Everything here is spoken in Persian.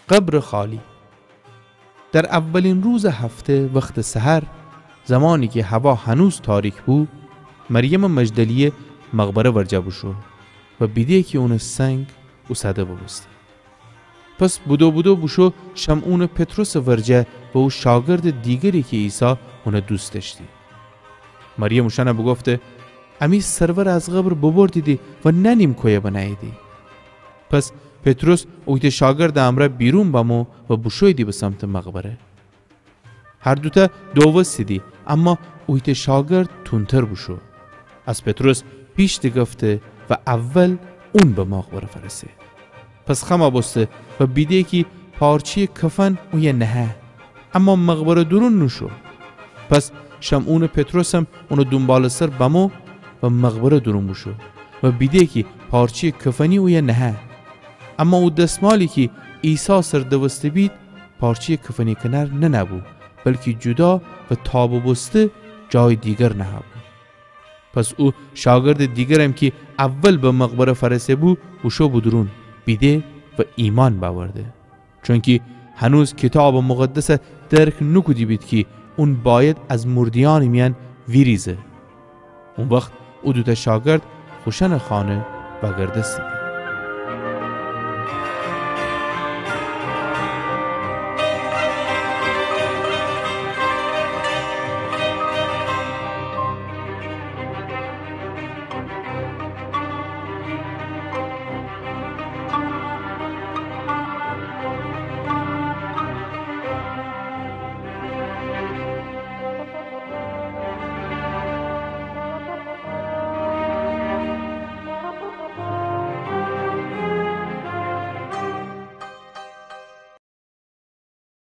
قبر خالی. در اولین روز هفته وقت سحر، زمانی که هوا هنوز تاریک بود، مریم مجدلیه مقبره ورجه بشو و بیده که اون سنگ و صده ببسته. پس بودو بشو شمعون پتروس ورجه و او شاگرد دیگری که عیسی اون دوست داشتی. مریم اوشانه بگفته امی سرور از قبر ببردیدی و ننیم کویه بنایدی. پس پتروس اویت شاگرد امره بیرون بمو و بشویدی به سمت مقبره. هر دوتا دوستیدی، اما اویت شاگرد تونتر بشو. از پتروس پیش گفته و اول اون به مقبره فرسه. پس خما بسته و بیده که پارچی کفن اوی نهه، اما مقبره درون نشو. پس شمعون پتروس هم اونو دنبال سر بمو و مقبره درون بشو و بیده که پارچی کفنی اوی نهه، اما او دستمالی که عیسی سر دوسته بید پارچی کفنی کنار ننبو، بلکه جدا و تاب بسته جای دیگر نهبو. پس او شاگرد دیگر هم که اول به مقبره فرسه بو وشو بدرون بیده و ایمان باورده، چون که هنوز کتاب مقدس درک نکودی بید که اون باید از مردیان میان ویریزه. اون وقت او دوتا شاگرد خوشن خانه و گردستی.